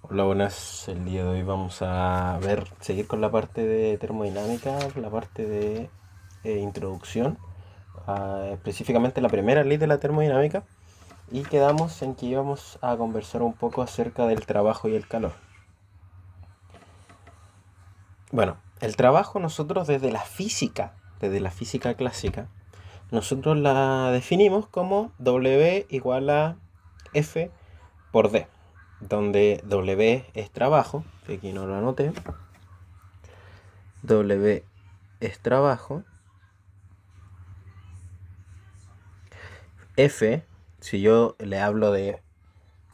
Hola, buenas. El día de hoy vamos a seguir con la parte de termodinámica, la parte de introducción, específicamente la primera ley de la termodinámica, y quedamos en que íbamos a conversar un poco acerca del trabajo y el calor. Bueno, el trabajo nosotros desde la física clásica, nosotros la definimos como W igual a F por D, donde W es trabajo, que aquí no lo anoté. W es trabajo. F, si yo le hablo de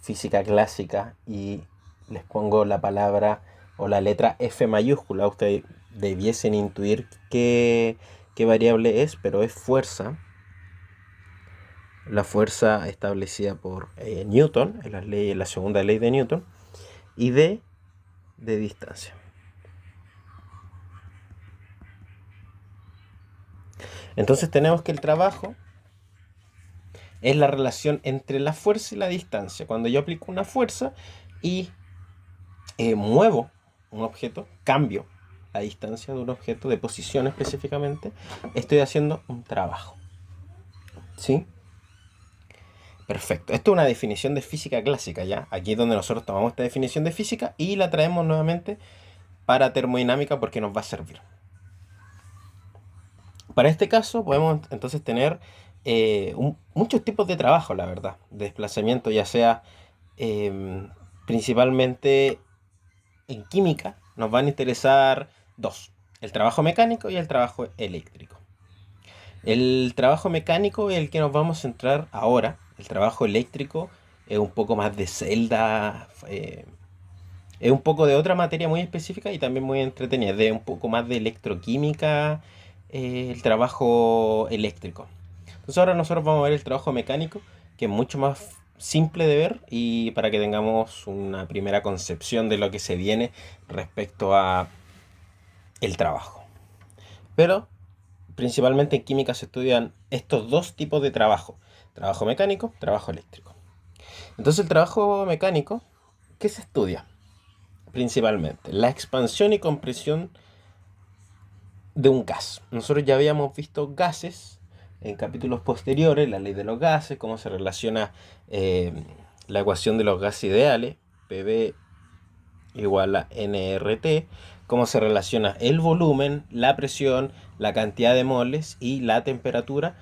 física clásica y les pongo la palabra o la letra F mayúscula, ustedes debiesen intuir qué variable es, pero es fuerza. La fuerza establecida por Newton, en la segunda ley de Newton, y D de distancia. Entonces tenemos que el trabajo es la relación entre la fuerza y la distancia. Cuando yo aplico una fuerza y muevo un objeto, cambio la distancia de un objeto, de posición específicamente, estoy haciendo un trabajo. ¿Sí? Perfecto. Esto es una definición de física clásica, ¿ya? Aquí es donde nosotros tomamos esta definición de física y la traemos nuevamente para termodinámica porque nos va a servir. Para este caso podemos entonces tener muchos tipos de trabajo, la verdad, de desplazamiento, ya sea eh, principalmente en química, nos van a interesar dos, el trabajo mecánico y el trabajo eléctrico. El trabajo mecánico es el que nos vamos a centrar ahora. El trabajo eléctrico es un poco más de celda, es un poco de otra materia muy específica y también muy entretenida, de un poco más de electroquímica, el trabajo eléctrico. Entonces ahora nosotros vamos a ver el trabajo mecánico, que es mucho más simple de ver y para que tengamos una primera concepción de lo que se viene respecto a el trabajo. Pero principalmente en química se estudian estos dos tipos de trabajo: trabajo mecánico, trabajo eléctrico. Entonces el trabajo mecánico, ¿qué se estudia? Principalmente la expansión y compresión de un gas. Nosotros ya habíamos visto gases en capítulos posteriores, la ley de los gases, cómo se relaciona eh, la ecuación de los gases ideales, PV igual a nRT, cómo se relaciona el volumen, la presión, la cantidad de moles y la temperatura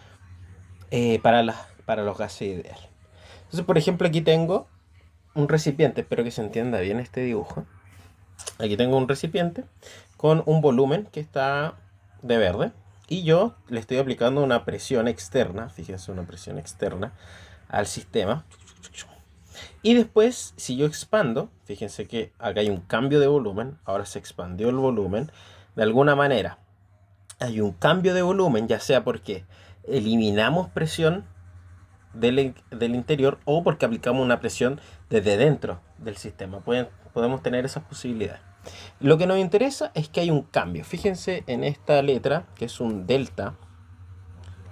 para los gases ideales. Entonces, por ejemplo, aquí tengo un recipiente, espero que se entienda bien este dibujo. Aquí tengo un recipiente con un volumen que está de verde y yo le estoy aplicando una presión externa, fíjense, una presión externa al sistema. Y después, si yo expando, fíjense que acá hay un cambio de volumen, ahora se expandió el volumen, de alguna manera hay un cambio de volumen, ya sea porque eliminamos presión del interior o porque aplicamos una presión desde dentro del sistema. Podemos tener esas posibilidades. Lo que nos interesa es que hay un cambio. Fíjense en esta letra, que es un delta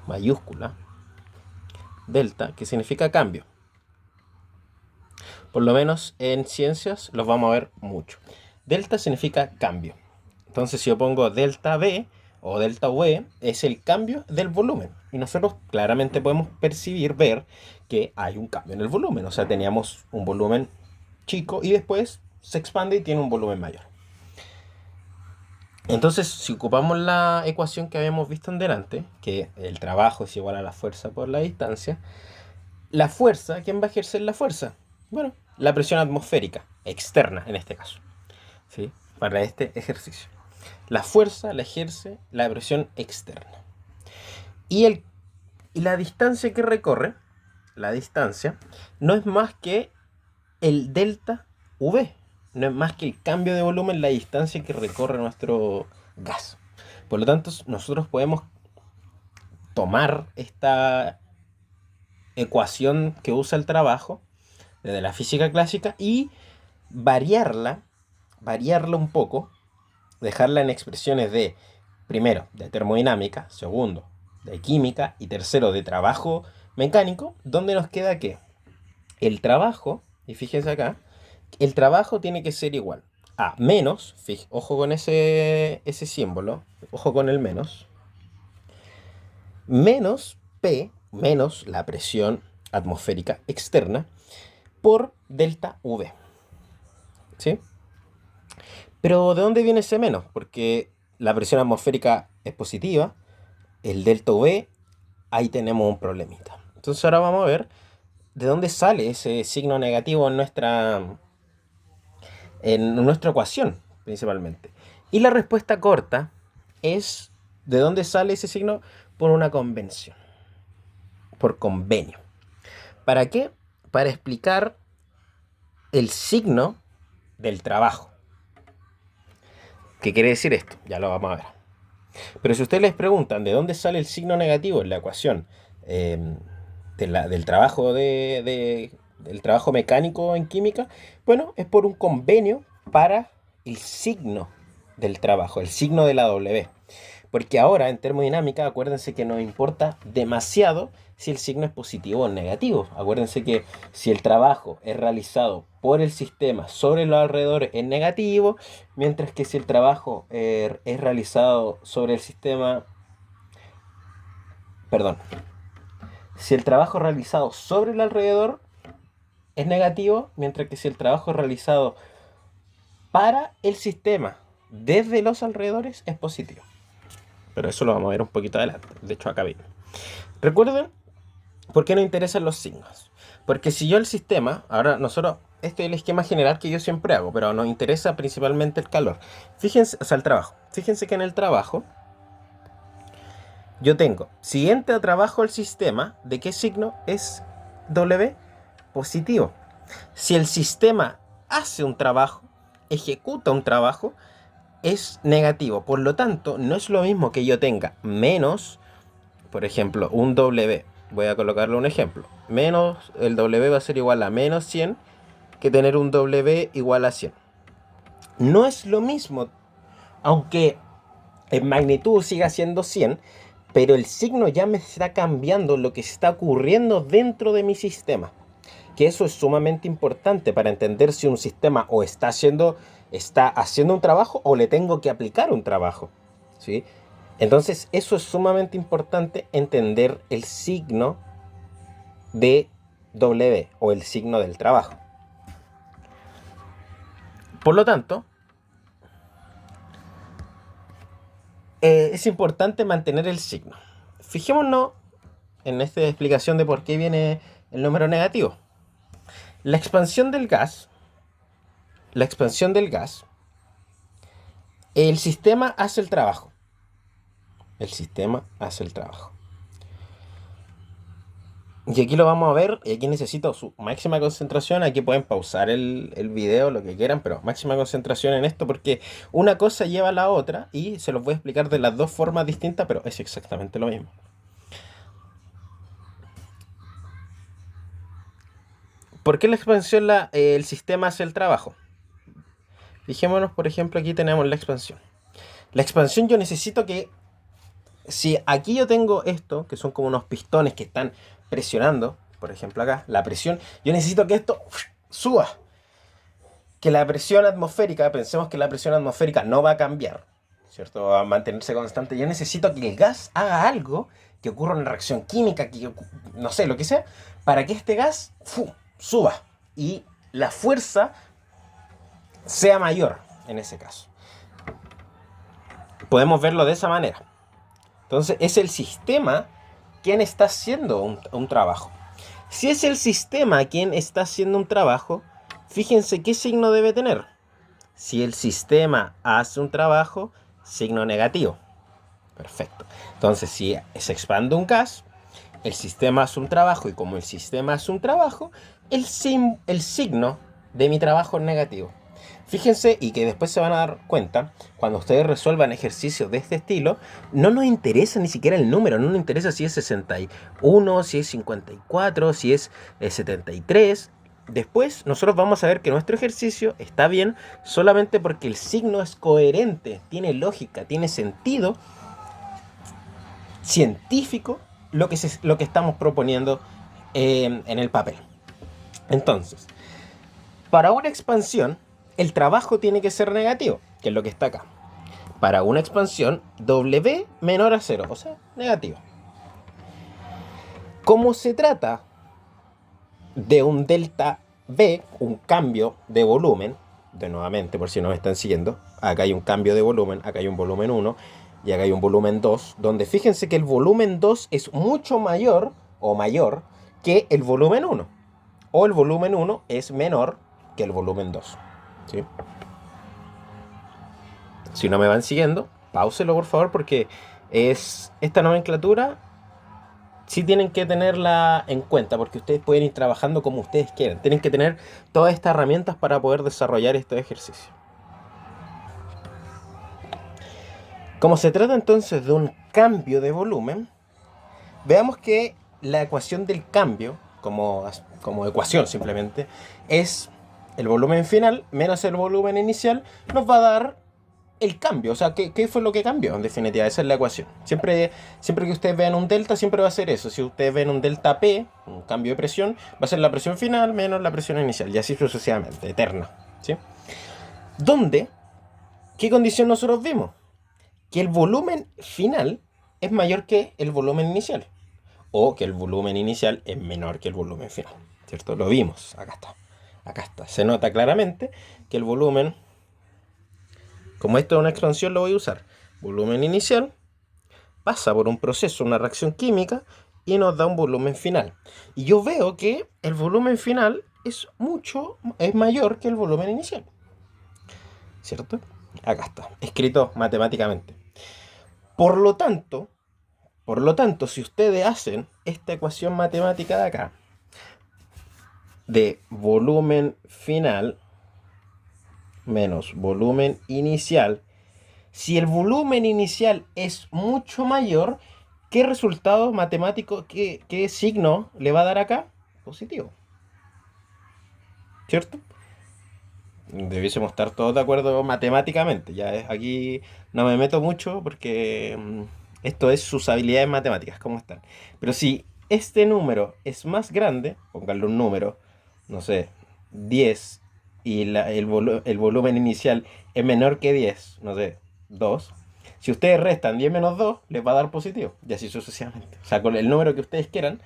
mayúscula, delta, que significa cambio. Por lo menos en ciencias los vamos a ver mucho. Delta significa cambio. Entonces si yo pongo delta V o delta V, es el cambio del volumen. Y nosotros claramente podemos ver que hay un cambio en el volumen. O sea, teníamos un volumen chico y después se expande y tiene un volumen mayor. Entonces, si ocupamos la ecuación que habíamos visto en delante, que el trabajo es igual a la fuerza por la distancia, la fuerza, ¿quién va a ejercer la fuerza? Bueno, la presión atmosférica, externa en este caso, ¿sí? Para este ejercicio. La fuerza la ejerce la presión externa. Y, el, y la distancia que recorre, la distancia, no es más que el delta V. No es más que el cambio de volumen, la distancia que recorre nuestro gas. Por lo tanto, nosotros podemos tomar esta ecuación que usa el trabajo desde la física clásica y variarla, variarla un poco, dejarla en expresiones de, primero, de termodinámica, segundo, de química y tercero, de trabajo mecánico, donde nos queda que el trabajo, y fíjense acá, el trabajo tiene que ser igual a menos, ojo con ese símbolo, ojo con el menos, menos P, menos la presión atmosférica externa, por delta V. ¿Sí? Pero ¿de dónde viene ese menos? Porque la presión atmosférica es positiva, el delta V, ahí tenemos un problemita. Entonces ahora vamos a ver de dónde sale ese signo negativo en nuestra ecuación, principalmente. Y la respuesta corta es de dónde sale ese signo por una convención, por convenio. ¿Para qué? Para explicar el signo del trabajo. ¿Qué quiere decir esto? Ya lo vamos a ver. Pero si ustedes les preguntan de dónde sale el signo negativo en la ecuación del trabajo del trabajo mecánico en química, bueno, es por un convenio para el signo del trabajo, el signo de la W. Porque ahora en termodinámica, acuérdense que nos importa demasiado si el signo es positivo o negativo. Acuérdense que si el trabajo es realizado por el sistema sobre los alrededores es negativo, mientras que si el trabajo es realizado sobre el sistema, perdón, si el trabajo realizado sobre el alrededor es negativo, mientras que si el trabajo es realizado para el sistema desde los alrededores es positivo. Pero eso lo vamos a ver un poquito adelante. De hecho, acá viene. Recuerden por qué nos interesan los signos. Porque si yo el sistema, ahora nosotros, este es el esquema general que yo siempre hago, pero nos interesa principalmente el calor. Fíjense, o sea, el trabajo. Fíjense que en el trabajo yo tengo, si entra trabajo al sistema, ¿de qué signo es W? Positivo. Si el sistema hace un trabajo, ejecuta un trabajo, es negativo. Por lo tanto, no es lo mismo que yo tenga menos, por ejemplo, un W. Voy a colocarle un ejemplo. Menos, el W va a ser igual a menos 100 que tener un W igual a 100. No es lo mismo, aunque en magnitud siga siendo 100, pero el signo ya me está cambiando lo que está ocurriendo dentro de mi sistema. Que eso es sumamente importante para entender si un sistema o está haciendo un trabajo o le tengo que aplicar un trabajo, ¿sí? Entonces eso es sumamente importante, entender el signo de W o el signo del trabajo. Por lo tanto, es importante mantener el signo. Fijémonos en esta explicación de por qué viene el número negativo. La expansión del gas, el sistema hace el trabajo. El sistema hace el trabajo. Y aquí lo vamos a ver, y aquí necesito su máxima concentración. Aquí pueden pausar el video, lo que quieran, pero máxima concentración en esto porque una cosa lleva a la otra y se los voy a explicar de las dos formas distintas, pero es exactamente lo mismo. ¿Por qué la expansión el sistema hace el trabajo? Fijémonos, por ejemplo, aquí tenemos la expansión. La expansión yo necesito que, si aquí yo tengo esto, que son como unos pistones que están presionando, por ejemplo acá, la presión, yo necesito que esto suba. Que la presión atmosférica, pensemos que la presión atmosférica no va a cambiar, ¿cierto? Va a mantenerse constante. Yo necesito que el gas haga algo, que ocurra una reacción química, que no sé, lo que sea, para que este gas suba y la fuerza sea mayor en ese caso. Podemos verlo de esa manera. Entonces es el sistema quien está haciendo un trabajo. Si es el sistema quien está haciendo un trabajo, fíjense qué signo debe tener. Si el sistema hace un trabajo, signo negativo. Perfecto. Entonces, si se expande un gas, el sistema hace un trabajo y como el sistema hace un trabajo, el signo de mi trabajo es negativo. Fíjense, y que después se van a dar cuenta, cuando ustedes resuelvan ejercicios de este estilo, no nos interesa ni siquiera el número, no nos interesa si es 61, si es 54, si es 73. Después nosotros vamos a ver que nuestro ejercicio está bien solamente porque el signo es coherente, tiene lógica, tiene sentido científico lo que estamos proponiendo en el papel. Entonces, Para una expansión, el trabajo tiene que ser negativo, que es lo que está acá. Para una expansión, W menor a 0, o sea, negativo. Como se trata de un delta V, un cambio de volumen, de nuevamente, por si no me están siguiendo, acá hay un cambio de volumen, acá hay un volumen 1 y acá hay un volumen 2, donde fíjense que el volumen 2 es mucho mayor o mayor que el volumen 1, o el volumen 1 es menor que el volumen 2, ¿sí? Si no me van siguiendo, páuselo por favor, porque esta nomenclatura sí tienen que tenerla en cuenta, porque ustedes pueden ir trabajando como ustedes quieran. Tienen que tener todas estas herramientas para poder desarrollar estos ejercicios. Como se trata entonces de un cambio de volumen, veamos que la ecuación del cambio, como ecuación simplemente, es el volumen final menos el volumen inicial, nos va a dar el cambio. O sea, ¿qué fue lo que cambió? En definitiva, esa es la ecuación. Siempre que ustedes vean un delta, siempre va a ser eso. Si ustedes ven un delta P, un cambio de presión, va a ser la presión final menos la presión inicial, y así sucesivamente, eterna, ¿sí? ¿Dónde? ¿Qué condición nosotros vimos? Que el volumen final es mayor que el volumen inicial, o que el volumen inicial es menor que el volumen final, ¿cierto? Lo vimos, acá está. Acá está. Se nota claramente que el volumen, como esto es una expansión, lo voy a usar. Volumen inicial pasa por un proceso, una reacción química, y nos da un volumen final. Y yo veo que el volumen final es mayor que el volumen inicial, ¿cierto? Acá está, escrito matemáticamente. Por lo tanto, si ustedes hacen esta ecuación matemática de acá, de volumen final menos volumen inicial, si el volumen inicial es mucho mayor, ¿qué resultado matemático, qué signo le va a dar acá? Positivo, ¿cierto? Debiésemos estar todos de acuerdo matemáticamente. Aquí no me meto mucho porque esto es sus habilidades matemáticas, cómo están. Pero si este número es más grande, pónganle un número, no sé, 10, y el volumen inicial es menor que 10, no sé, 2. Si ustedes restan 10 menos 2, les va a dar positivo, y así sucesivamente. O sea, con el número que ustedes quieran,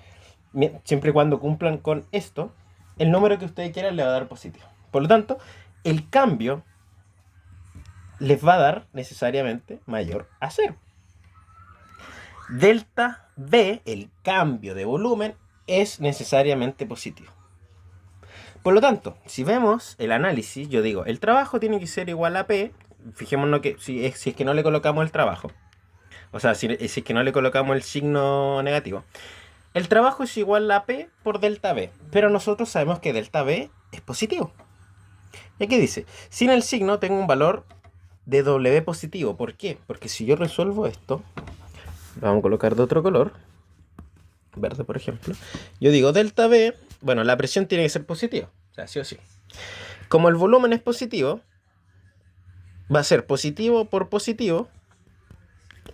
siempre y cuando cumplan con esto, el número que ustedes quieran le va a dar positivo. Por lo tanto, el cambio les va a dar necesariamente mayor a 0. Delta V, el cambio de volumen, es necesariamente positivo. Por lo tanto, si vemos el análisis, yo digo, el trabajo tiene que ser igual a P. Fijémonos que si es que no le colocamos el trabajo, o sea, si es que no le colocamos el signo negativo, el trabajo es igual a P por delta V. Pero nosotros sabemos que delta V es positivo. Y aquí dice, sin el signo tengo un valor de W positivo. ¿Por qué? Porque si yo resuelvo esto, lo vamos a colocar de otro color, verde por ejemplo, yo digo delta V, bueno, la presión tiene que ser positiva, o sea, sí o sí. Como el volumen es positivo, va a ser positivo por positivo,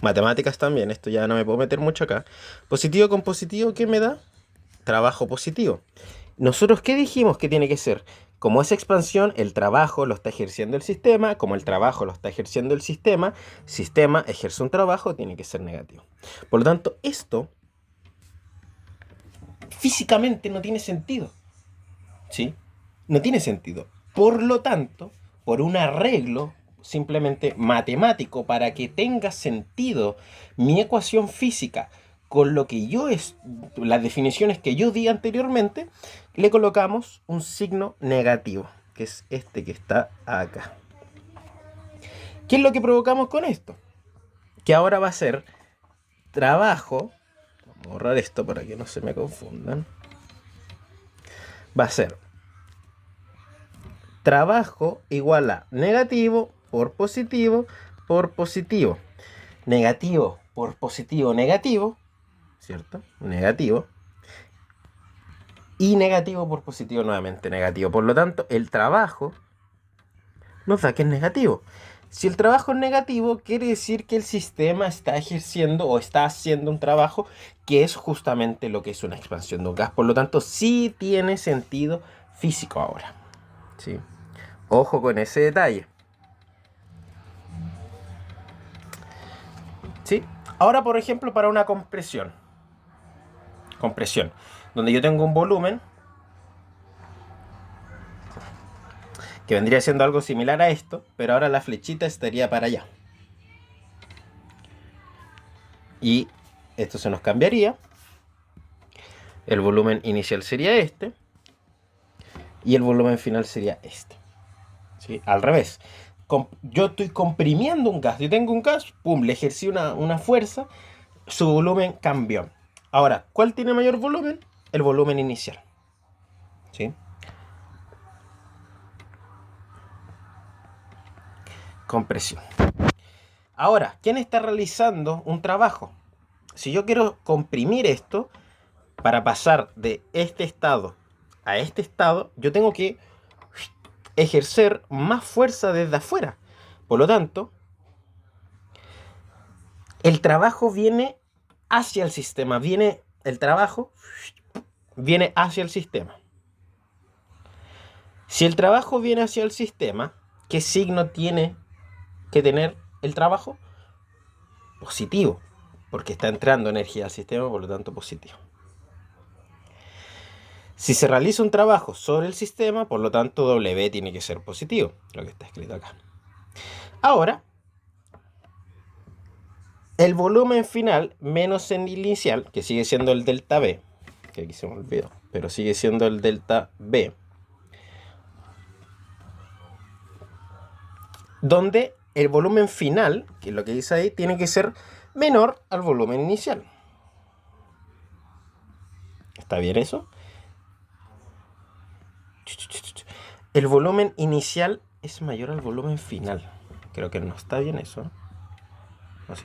matemáticas también, esto ya no me puedo meter mucho acá, positivo con positivo, ¿qué me da? Trabajo positivo. ¿Nosotros qué dijimos que tiene que ser? Como es expansión, el trabajo lo está ejerciendo el sistema. Como el trabajo lo está ejerciendo el sistema ejerce un trabajo, tiene que ser negativo. Por lo tanto, esto físicamente no tiene sentido, ¿sí? No tiene sentido. Por lo tanto, por un arreglo simplemente matemático, para que tenga sentido mi ecuación física con lo que las definiciones que yo di anteriormente, le colocamos un signo negativo, que es este que está acá. ¿Qué es lo que provocamos con esto? Que ahora va a ser trabajo, vamos a borrar esto para que no se me confundan, va a ser trabajo igual a negativo por positivo por positivo. Negativo por positivo, negativo, ¿cierto? Negativo. Y negativo por positivo nuevamente, negativo. Por lo tanto, el trabajo nos da que es negativo. Si el trabajo es negativo, quiere decir que el sistema está ejerciendo o está haciendo un trabajo que es justamente lo que es una expansión de un gas. Por lo tanto, sí tiene sentido físico ahora, ¿sí? Ojo con ese detalle. ¿Sí? Ahora, por ejemplo, para una compresión, donde yo tengo un volumen que vendría siendo algo similar a esto, pero ahora la flechita estaría para allá. Y esto se nos cambiaría. El volumen inicial sería este. Y el volumen final sería este. ¿Sí? Al revés. Yo estoy comprimiendo un gas. Yo tengo un gas, pum, le ejercí una fuerza, su volumen cambió. Ahora, ¿cuál tiene mayor volumen? El volumen inicial. ¿Sí? Compresión. Ahora, ¿quién está realizando un trabajo? Si yo quiero comprimir esto, para pasar de este estado a este estado, yo tengo que ejercer más fuerza desde afuera. Por lo tanto, el trabajo viene hacia el sistema. El trabajo viene hacia el sistema. Si el trabajo viene hacia el sistema, ¿qué signo tiene que tener el trabajo? Positivo, porque está entrando energía al sistema, por lo tanto positivo. Si se realiza un trabajo sobre el sistema, por lo tanto W tiene que ser positivo, lo que está escrito acá. Ahora, el volumen final menos el inicial, que sigue siendo el delta B, que aquí se me olvidó, pero sigue siendo el delta B, donde el volumen final, que es lo que dice ahí, tiene que ser menor al volumen inicial. ¿Está bien eso? El volumen inicial es mayor al volumen final. Creo que no está bien eso. Así.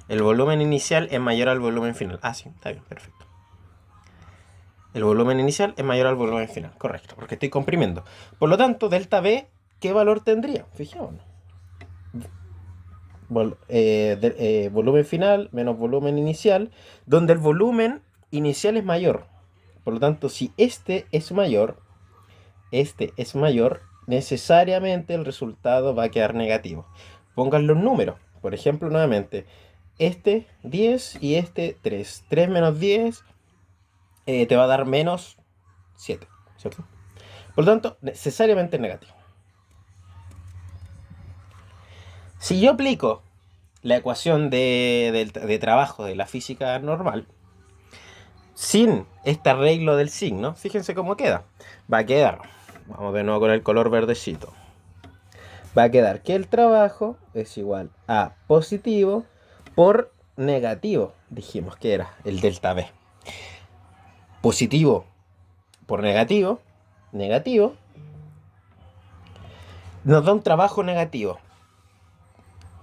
El volumen inicial es mayor al volumen final. Ah, sí, está bien, perfecto. El volumen inicial es mayor al volumen final, correcto, porque estoy comprimiendo. Por lo tanto, delta B, ¿qué valor tendría? Fijémonos. Volumen final menos volumen inicial, donde el volumen inicial es mayor. Por lo tanto, si este es mayor, necesariamente el resultado va a quedar negativo. Pongan los números. Por ejemplo, nuevamente, este 10 y este 3. 3 menos 10 te va a dar menos 7, ¿cierto? Por lo tanto, necesariamente negativo. Si yo aplico la ecuación de trabajo de la física normal, sin este arreglo del signo, fíjense cómo queda. Va a quedar, vamos de nuevo con el color verdecito. Va a quedar que el trabajo es igual a positivo por negativo. Dijimos que era el delta B. Positivo por negativo, negativo, nos da un trabajo negativo.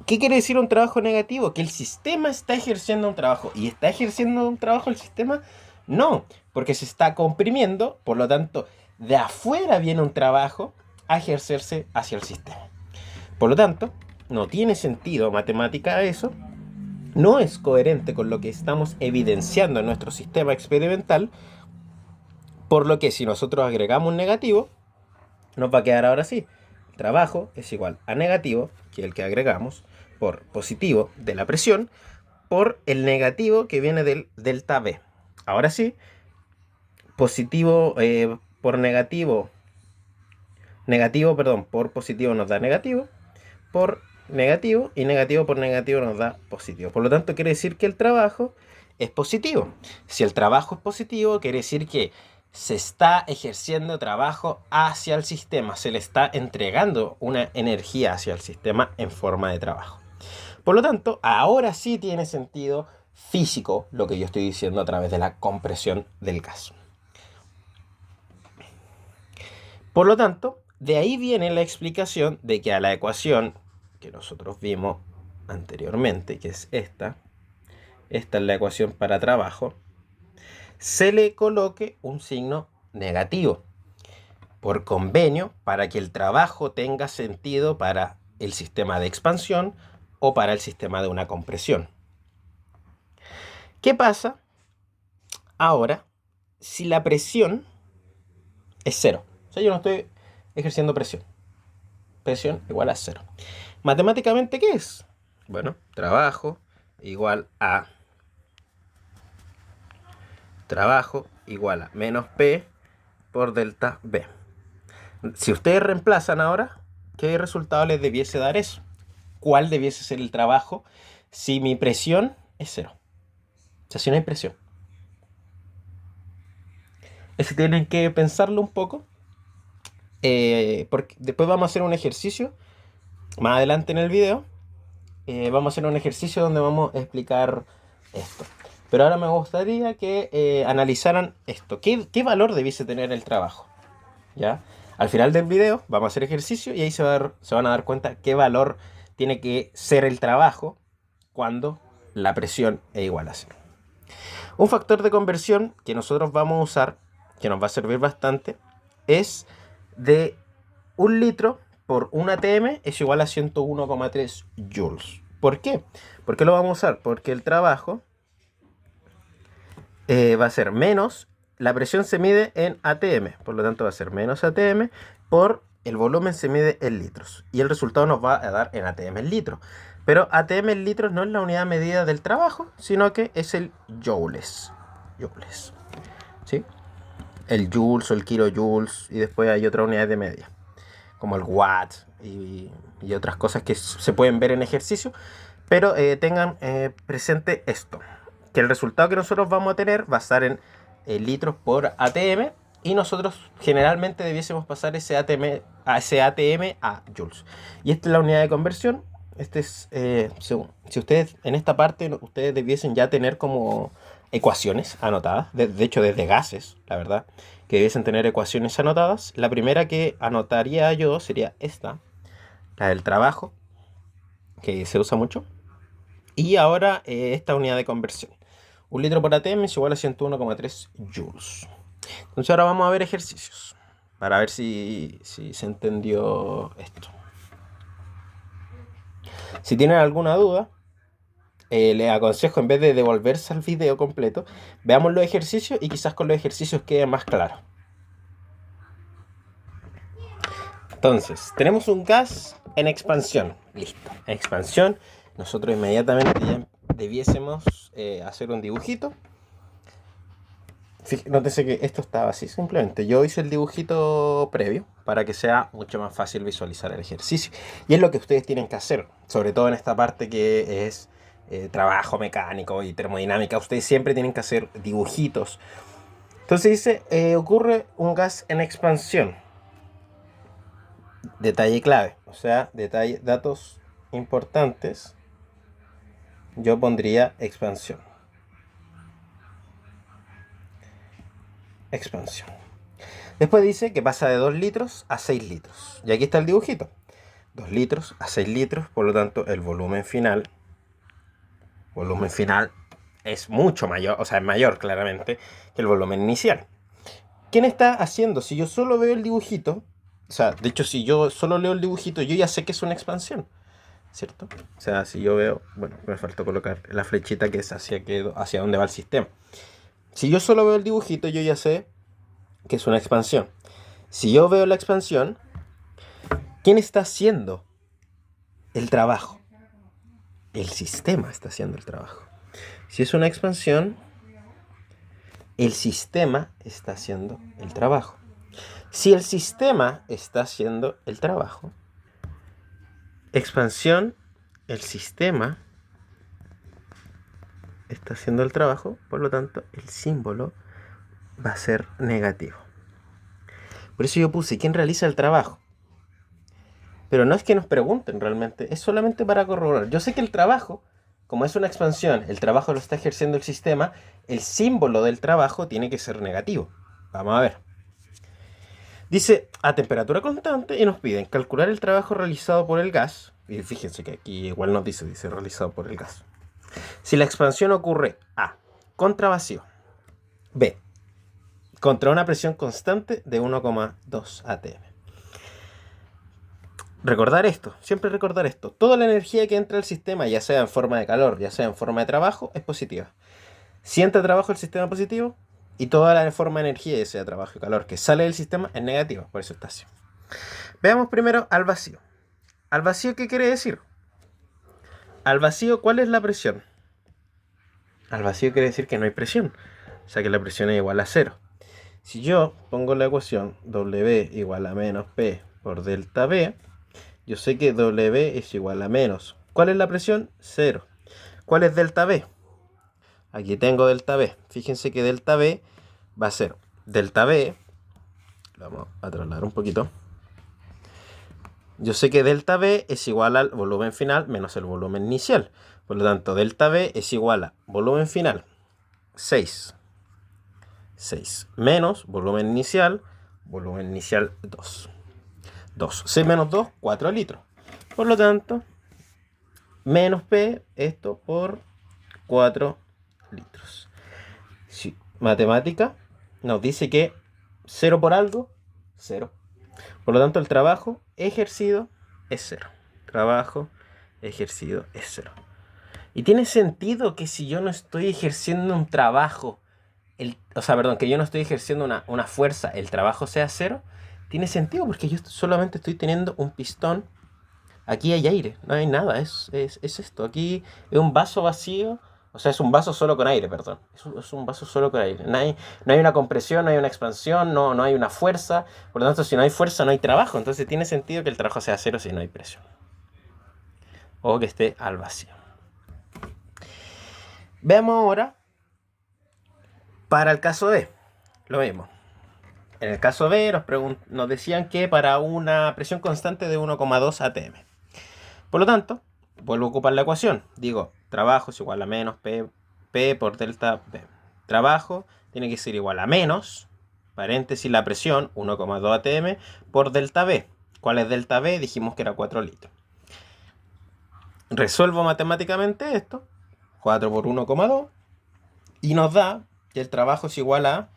¿Qué quiere decir un trabajo negativo? Que el sistema está ejerciendo un trabajo. ¿Y está ejerciendo un trabajo el sistema? No, porque se está comprimiendo, por lo tanto, de afuera viene un trabajo a ejercerse hacia el sistema. Por lo tanto, no tiene sentido matemática eso, no es coherente con lo que estamos evidenciando en nuestro sistema experimental, por lo que si nosotros agregamos un negativo, nos va a quedar ahora sí. El trabajo es igual a negativo, que es el que agregamos, por positivo de la presión, por el negativo que viene del delta B. Ahora sí, positivo por negativo, por positivo nos da negativo, por negativo, y negativo por negativo nos da positivo. Por lo tanto, quiere decir que el trabajo es positivo. Si el trabajo es positivo, quiere decir que se está ejerciendo trabajo hacia el sistema, se le está entregando una energía hacia el sistema en forma de trabajo. Por lo tanto, ahora sí tiene sentido físico lo que yo estoy diciendo a través de la compresión del gas. Por lo tanto, de ahí viene la explicación de que a la ecuación que nosotros vimos anteriormente, que es esta es la ecuación para trabajo, se le coloque un signo negativo por convenio para que el trabajo tenga sentido para el sistema de expansión o para el sistema de una compresión. ¿Qué pasa ahora si la presión es cero. O sea, yo no estoy ejerciendo presión. Presión igual a cero. Matemáticamente, ¿qué es? Bueno, trabajo igual a menos P por delta B. Si ustedes reemplazan ahora, ¿qué resultado les debiese dar eso? ¿Cuál debiese ser el trabajo si mi presión es cero? O sea, si no hay presión. Eso tienen que pensarlo un poco. Porque después vamos a hacer un ejercicio. Más adelante en el video. Vamos a hacer un ejercicio donde vamos a explicar esto. Pero ahora me gustaría que analizaran esto. ¿Qué valor debiese tener el trabajo? ¿Ya? Al final del video vamos a hacer ejercicio y ahí se van a dar cuenta qué valor tiene que ser el trabajo cuando la presión es igual a cero. Un factor de conversión que nosotros vamos a usar, que nos va a servir bastante, es de 1 litro por 1 atm es igual a 101,3 joules. ¿Por qué? ¿Por qué lo vamos a usar? Porque el trabajo va a ser menos, la presión se mide en atm, por lo tanto va a ser menos atm por el volumen se mide en litros. Y el resultado nos va a dar en atm en litros. Pero atm en litros no es la unidad medida del trabajo, sino que es el joules. Joules. ¿Sí? El joules o el kilojoules. Y después hay otra unidad de medida, como el watt y otras cosas que se pueden ver en ejercicio. Pero tengan presente esto, que el resultado que nosotros vamos a tener va a estar en litros por atm, y nosotros generalmente debiésemos pasar ese atm a joules. Y esta es la unidad de conversión. Este es, si ustedes en esta parte, ustedes debiesen ya tener como ecuaciones anotadas, de hecho desde gases, la verdad, que debiesen tener ecuaciones anotadas. La primera que anotaría yo sería esta, la del trabajo, que se usa mucho. Y ahora esta unidad de conversión. 1 litro por atm es igual a 101,3 joules. Entonces ahora vamos a ver ejercicios para ver si se entendió esto. Si tienen alguna duda, les aconsejo, en vez de devolverse al video completo, veamos los ejercicios y quizás con los ejercicios quede más claro. Entonces, tenemos un gas en expansión. Listo. En expansión, nosotros inmediatamente ya debiésemos hacer un dibujito. Nótese que esto estaba así, simplemente yo hice el dibujito previo para que sea mucho más fácil visualizar el ejercicio. Y es lo que ustedes tienen que hacer, sobre todo en esta parte que es trabajo mecánico y termodinámica. Ustedes siempre tienen que hacer dibujitos. Entonces dice, ocurre un gas en expansión. Detalle clave, o sea, datos importantes. Yo pondría expansión. Expansión. Después dice que pasa de 2 litros a 6 litros. Y aquí está el dibujito. 2 litros a 6 litros, por lo tanto el volumen final es mucho mayor, o sea, es mayor claramente que el volumen inicial. ¿Quién está haciendo? Si yo solo veo el dibujito, o sea, de hecho si yo solo leo el dibujito, yo ya sé que es una expansión, ¿cierto? O sea, si yo veo, bueno, me faltó colocar la flechita que es hacia dónde va el sistema. Si yo solo veo el dibujito, yo ya sé que es una expansión. Si yo veo la expansión, ¿quién está haciendo el trabajo? El sistema está haciendo el trabajo. Si es una expansión, el sistema está haciendo el trabajo. Si el sistema está haciendo el trabajo, expansión, el sistema está haciendo el trabajo, por lo tanto, el símbolo va a ser negativo. Por eso yo puse ¿quién realiza el trabajo? Pero no es que nos pregunten realmente, es solamente para corroborar. Yo sé que el trabajo, como es una expansión, el trabajo lo está ejerciendo el sistema, el símbolo del trabajo tiene que ser negativo. Vamos a ver. Dice a temperatura constante y nos piden calcular el trabajo realizado por el gas. Y fíjense que aquí igual nos dice realizado por el gas. Si la expansión ocurre A, contra vacío, B, contra una presión constante de 1,2 atm. Recordar esto, siempre recordar esto. Toda la energía que entra al sistema, ya sea en forma de calor, ya sea en forma de trabajo, es positiva. Si entra trabajo el sistema positivo, Y toda la forma de energía, ya sea trabajo y calor, que sale del sistema es negativa, por eso está así. Veamos primero al vacío. ¿Al vacío qué quiere decir? Al vacío, ¿cuál es la presión? Al vacío quiere decir que no hay presión, o sea que la presión es igual a cero. Si yo pongo la ecuación W igual a menos P por delta V, yo sé que W es igual a menos. ¿Cuál es la presión? Cero. ¿Cuál es delta V? Aquí tengo delta V. Fíjense que delta V va a ser delta V. Vamos a trasladar un poquito. Yo sé que delta V es igual al volumen final menos el volumen inicial. Por lo tanto, delta V es igual a volumen final 6 menos volumen inicial 2. 6 menos 2, 4 litros. Por lo tanto, menos P, esto por 4 litros. Sí, matemática nos dice que 0 por algo, 0. Por lo tanto, el trabajo ejercido es 0. Trabajo ejercido es 0. Y tiene sentido que si yo no estoy ejerciendo un trabajo, que yo no estoy ejerciendo una fuerza, el trabajo sea 0. Tiene sentido porque yo solamente estoy teniendo un pistón. Aquí hay aire, no hay nada, es esto. Aquí es un vaso vacío, o sea, es un vaso solo con aire, perdón. Es un vaso solo con aire. No hay una compresión, no hay una expansión, no hay una fuerza. Por lo tanto, si no hay fuerza, no hay trabajo. Entonces tiene sentido que el trabajo sea 0 si no hay presión. O que esté al vacío. Veamos ahora para el caso B. Lo mismo. En el caso B nos decían que para una presión constante de 1,2 atm. Por lo tanto, vuelvo a ocupar la ecuación. Digo, trabajo es igual a menos P por delta V. Trabajo tiene que ser igual a menos, paréntesis, la presión, 1,2 atm por delta V. ¿Cuál es delta V? Dijimos que era 4 litros. Resuelvo matemáticamente esto, 4 por 1,2, y nos da que el trabajo es igual a...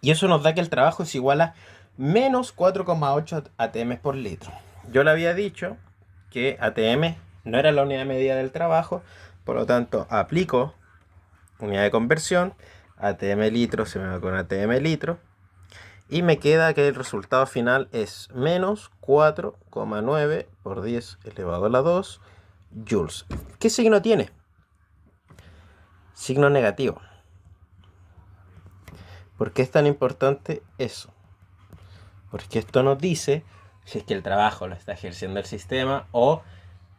Y eso nos da que el trabajo es igual a menos 4,8 atm por litro. Yo le había dicho que atm no era la unidad de medida del trabajo, por lo tanto aplico unidad de conversión, atm litro se me va con atm litro, y me queda que el resultado final es menos 4,9 por 10 elevado a la 2 joules. ¿Qué signo tiene? Signo negativo. ¿Por qué es tan importante eso? Porque esto nos dice si es que el trabajo lo está ejerciendo el sistema o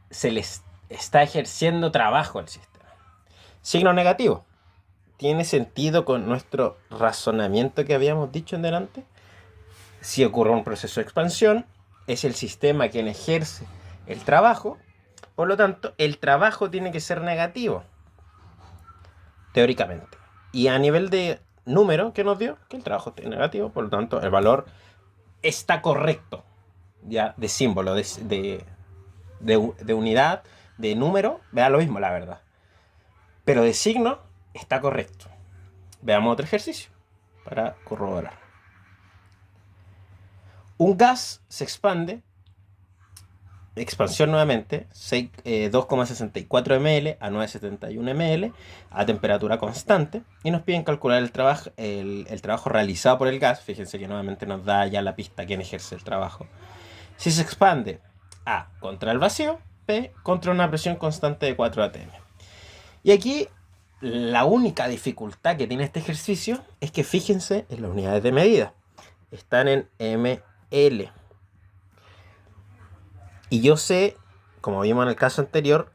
se les está ejerciendo trabajo al sistema. Signo negativo. ¿Tiene sentido con nuestro razonamiento que habíamos dicho en delante? Si ocurre un proceso de expansión, es el sistema quien ejerce el trabajo, por lo tanto, el trabajo tiene que ser negativo, teóricamente. Y a nivel de número que nos dio, que el trabajo es negativo, por lo tanto, el valor está correcto, ya de símbolo, de unidad, de número, vea lo mismo, la verdad. Pero de signo está correcto. Veamos otro ejercicio para corroborar. Un gas se expande, expansión nuevamente, 2,64 ml a 9,71 ml a temperatura constante, y nos piden calcular el trabajo realizado por el gas. Fíjense que nuevamente nos da ya la pista quién ejerce el trabajo. Si se expande A contra el vacío, P contra una presión constante de 4 atm. Y aquí la única dificultad que tiene este ejercicio es que fíjense en las unidades de medida. Están en ml. Y yo sé, como vimos en el caso anterior,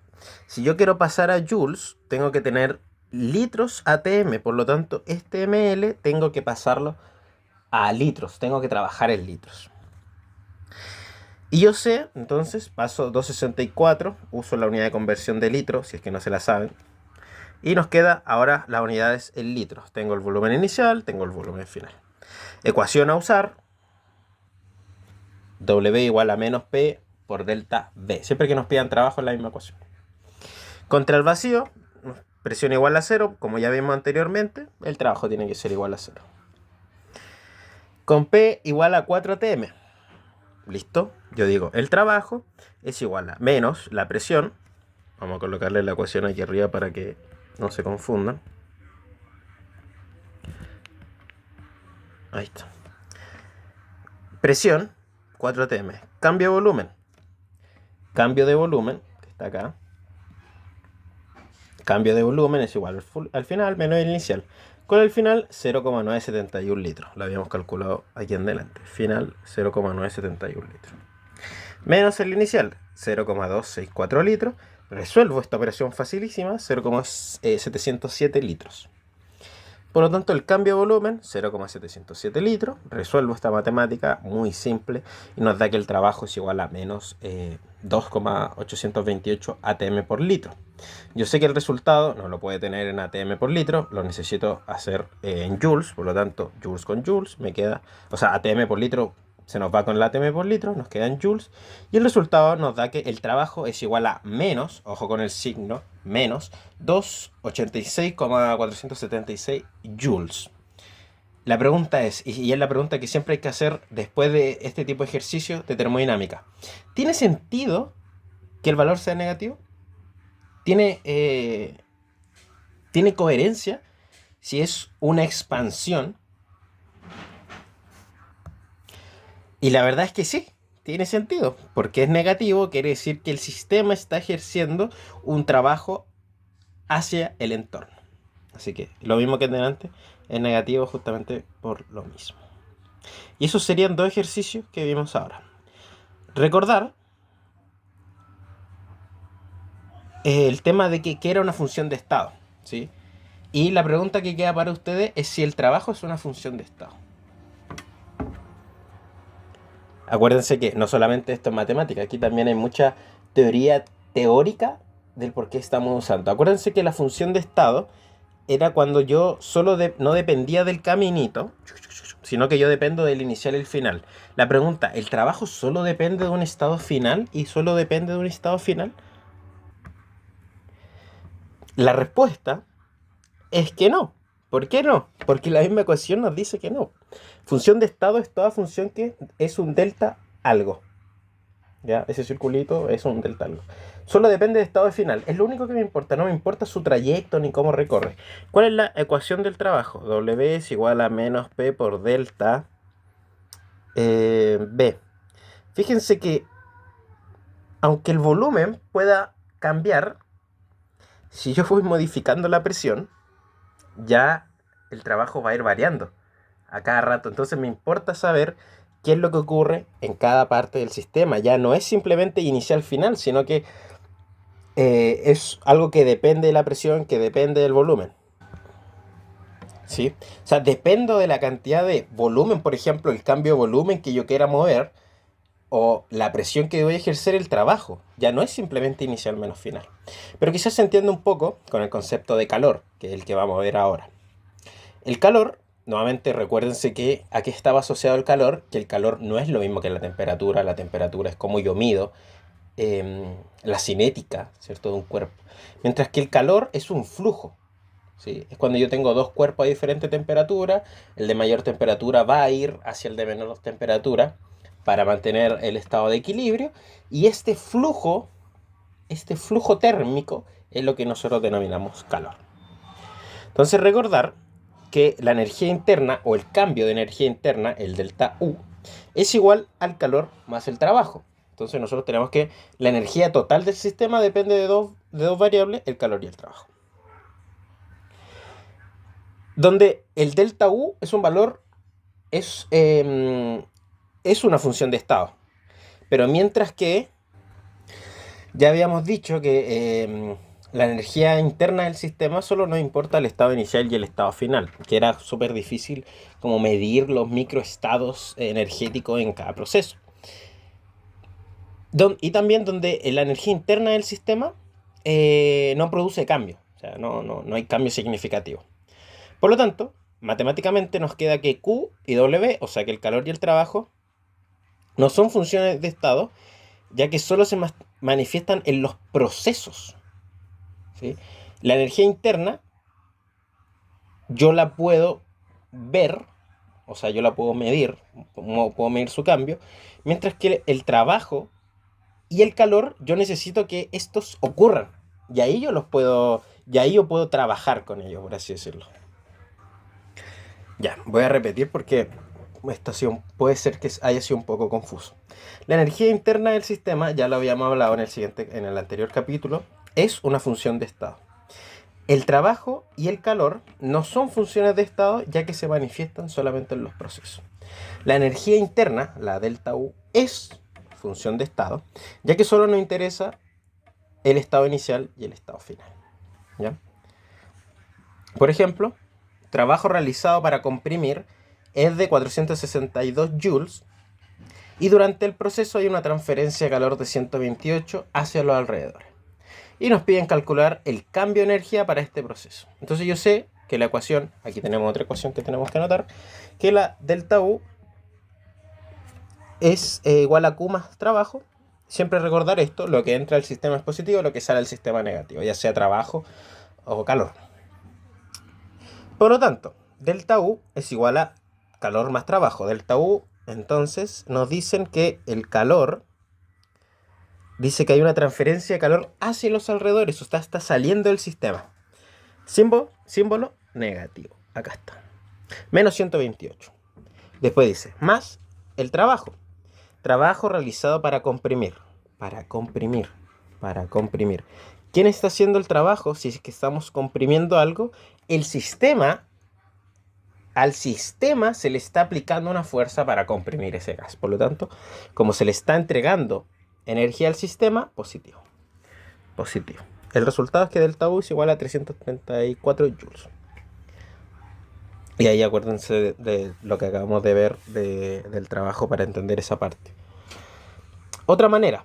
si yo quiero pasar a joules, tengo que tener litros atm. Por lo tanto, este ml tengo que pasarlo a litros. Tengo que trabajar en litros. Y yo sé, entonces, paso 2,64, uso la unidad de conversión de litro, si es que no se la saben. Y nos queda ahora las unidades en litros. Tengo el volumen inicial, tengo el volumen final. Ecuación a usar. W igual a menos P por delta V. Siempre que nos pidan trabajo en la misma ecuación. Contra el vacío, presión igual a 0. Como ya vimos anteriormente, el trabajo tiene que ser igual a 0. Con P igual a 4 atm. ¿Listo? Yo digo, el trabajo es igual a menos la presión. Vamos a colocarle la ecuación aquí arriba para que no se confundan. Ahí está. Presión, 4 atm. Cambio de volumen. Cambio de volumen, que está acá. Cambio de volumen es igual al final menos el inicial. Con el final 0,971 litros. Lo habíamos calculado aquí en delante. Final 0,971 litros. Menos el inicial 0,264 litros. Resuelvo esta operación facilísima, 0,707 litros. Por lo tanto, el cambio de volumen, 0,707 litros. Resuelvo esta matemática muy simple y nos da que el trabajo es igual a menos 2,828 atm por litro. Yo sé que el resultado no lo puede tener en atm por litro, lo necesito hacer en joules, por lo tanto, joules con joules me queda, o sea, atm por litro se nos va con el atm por litro, nos queda en joules, y el resultado nos da que el trabajo es igual a menos, ojo con el signo, menos 286,476 joules. La pregunta es, y es la pregunta que siempre hay que hacer después de este tipo de ejercicio de termodinámica, ¿tiene sentido que el valor sea negativo? ¿Tiene coherencia si es una expansión? Y la verdad es que sí, tiene sentido, porque es negativo, quiere decir que el sistema está ejerciendo un trabajo hacia el entorno. Así que lo mismo que delante es negativo justamente por lo mismo. Y esos serían dos ejercicios que vimos ahora. Recordar el tema de que era una función de estado, ¿sí? Y la pregunta que queda para ustedes es si el trabajo es una función de estado. Acuérdense que no solamente esto es matemática, aquí también hay mucha teoría teórica del por qué estamos usando. Acuérdense que la función de estado era cuando yo solo no dependía del caminito, sino que yo dependo del inicial y el final. La pregunta, ¿el trabajo solo depende de un estado final y solo depende de un estado final? La respuesta es que no. ¿Por qué no? Porque la misma ecuación nos dice que no. Función de estado es toda función que es un delta algo. ¿Ya? Ese circulito es un delta algo. Solo depende del estado final. Es lo único que me importa. No me importa su trayecto ni cómo recorre. ¿Cuál es la ecuación del trabajo? W es igual a menos P por delta B. Fíjense que aunque el volumen pueda cambiar, si yo voy modificando la presión, ya el trabajo va a ir variando a cada rato. Entonces me importa saber qué es lo que ocurre en cada parte del sistema. Ya no es simplemente inicial-final, sino que es algo que depende de la presión, que depende del volumen. ¿Sí? O sea, dependo de la cantidad de volumen, por ejemplo, el cambio de volumen que yo quiera mover o la presión que voy a ejercer el trabajo. Ya no es simplemente inicial menos final. Pero quizás se entiende un poco con el concepto de calor, que es el que vamos a ver ahora. El calor, nuevamente recuérdense que a qué estaba asociado el calor, que el calor no es lo mismo que la temperatura es como yo mido la cinética, ¿cierto?, de un cuerpo. Mientras que el calor es un flujo, ¿sí? Es cuando yo tengo dos cuerpos a diferente temperatura, el de mayor temperatura va a ir hacia el de menor temperatura para mantener el estado de equilibrio, y este flujo térmico es lo que nosotros denominamos calor. Entonces recordar que la energía interna o el cambio de energía interna, el delta U, es igual al calor más el trabajo. Entonces nosotros tenemos que la energía total del sistema depende de dos variables, el calor y el trabajo. Donde el delta U es un valor, es una función de estado. Pero mientras que ya habíamos dicho que la energía interna del sistema solo nos importa el estado inicial y el estado final, que era súper difícil como medir los microestados energéticos en cada proceso. Y también donde la energía interna del sistema no produce cambio, o sea, no hay cambio significativo. Por lo tanto, matemáticamente nos queda que Q y W, o sea que el calor y el trabajo, no son funciones de estado, ya que solo se manifiestan en los procesos, ¿sí? La energía interna yo la puedo ver, o sea, yo la puedo medir, puedo medir su cambio, mientras que el trabajo y el calor yo necesito que estos ocurran, y ahí yo puedo trabajar con ellos, por así decirlo. Ya, voy a repetir porque puede ser que haya sido un poco confuso. La energía interna del sistema, ya lo habíamos hablado en el anterior capítulo, es una función de estado. El trabajo y el calor no son funciones de estado, ya que se manifiestan solamente en los procesos. La energía interna, la delta U, es función de estado, ya que solo nos interesa el estado inicial y el estado final. ¿Ya? Por ejemplo, trabajo realizado para comprimir es de 462 joules y durante el proceso hay una transferencia de calor de 128 hacia los alrededores. Y nos piden calcular el cambio de energía para este proceso. Entonces yo sé que la ecuación, aquí tenemos otra ecuación que tenemos que anotar, que la delta U es igual a Q más trabajo. Siempre recordar esto, lo que entra al sistema es positivo, lo que sale al sistema es negativo, ya sea trabajo o calor. Por lo tanto, delta U es igual a calor más trabajo. Delta U, entonces, nos dicen que el calor, dice que hay una transferencia de calor hacia los alrededores, o sea, está saliendo del sistema. Símbolo negativo. Acá está. Menos 128. Después dice, más el trabajo. Trabajo realizado para comprimir. Para comprimir. Para comprimir. ¿Quién está haciendo el trabajo? Si es que estamos comprimiendo algo, el sistema, al sistema se le está aplicando una fuerza para comprimir ese gas. Por lo tanto, como se le está entregando energía al sistema, positivo. Positivo. El resultado es que delta U es igual a 334 joules. Y ahí acuérdense de lo que acabamos de ver del trabajo para entender esa parte. Otra manera.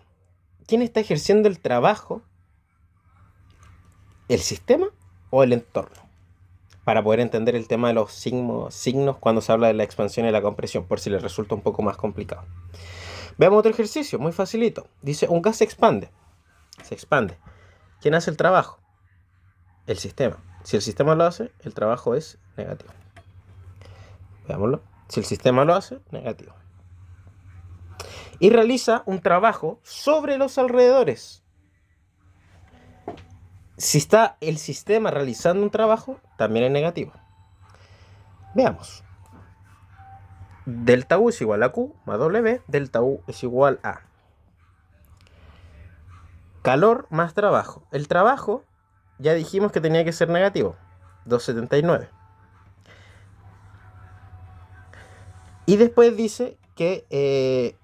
¿Quién está ejerciendo el trabajo? ¿El sistema o el entorno? Para poder entender el tema de los signos cuando se habla de la expansión y la compresión, por si les resulta un poco más complicado. Veamos otro ejercicio, muy facilito. Dice, un gas se expande. Se expande. ¿Quién hace el trabajo? El sistema. Si el sistema lo hace, el trabajo es negativo. Veámoslo. Si el sistema lo hace, negativo. Y realiza un trabajo sobre los alrededores. Si está el sistema realizando un trabajo, también es negativo. Veamos. Delta U es igual a Q más W. Delta U es igual a calor más trabajo. El trabajo ya dijimos que tenía que ser negativo. 279. Y después dice que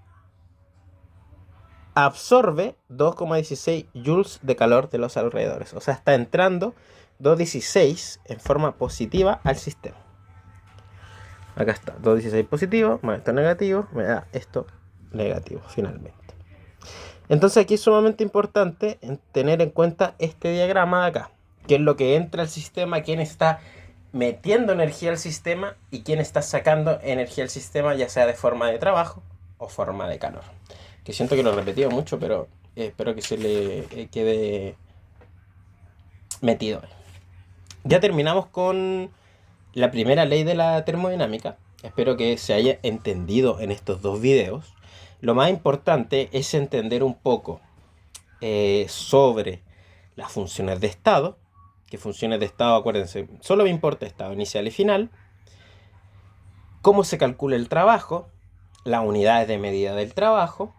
absorbe 2,16 joules de calor de los alrededores. O sea, está entrando 2,16 en forma positiva al sistema. Acá está, 2,16 positivo, más esto negativo, me da esto negativo finalmente. Entonces aquí es sumamente importante tener en cuenta este diagrama de acá, que es lo que entra al sistema, quién está metiendo energía al sistema y quién está sacando energía al sistema, ya sea de forma de trabajo o forma de calor. Que siento que lo he repetido mucho, pero espero que se le quede metido. Ya terminamos con la primera ley de la termodinámica. Espero que se haya entendido en estos dos videos. Lo más importante es entender un poco sobre las funciones de estado. Que funciones de estado, acuérdense, solo me importa estado inicial y final. Cómo se calcula el trabajo, las unidades de medida del trabajo,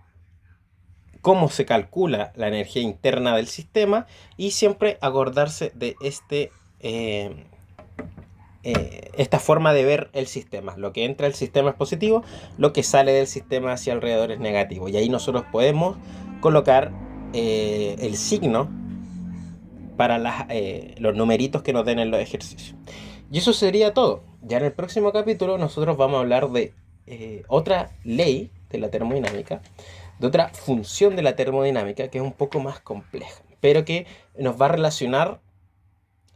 cómo se calcula la energía interna del sistema y siempre acordarse de esta forma de ver el sistema. Lo que entra al sistema es positivo, lo que sale del sistema hacia alrededor es negativo. Y ahí nosotros podemos colocar el signo para los numeritos que nos den en los ejercicios. Y eso sería todo. Ya en el próximo capítulo nosotros vamos a hablar de otra ley de la termodinámica, de otra función de la termodinámica que es un poco más compleja, pero que nos va a relacionar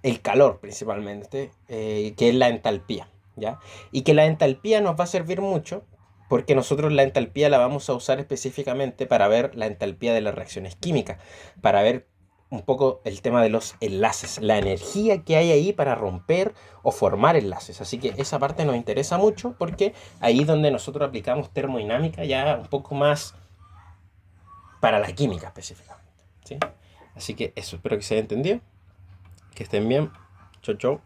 el calor principalmente, que es la entalpía, ¿ya? Y que la entalpía nos va a servir mucho porque nosotros la entalpía la vamos a usar específicamente para ver la entalpía de las reacciones químicas, para ver un poco el tema de los enlaces, la energía que hay ahí para romper o formar enlaces. Así que esa parte nos interesa mucho porque ahí es donde nosotros aplicamos termodinámica ya un poco más para la química específicamente, ¿sí? Así que eso, espero que se haya entendido. Que estén bien. Chau, chau.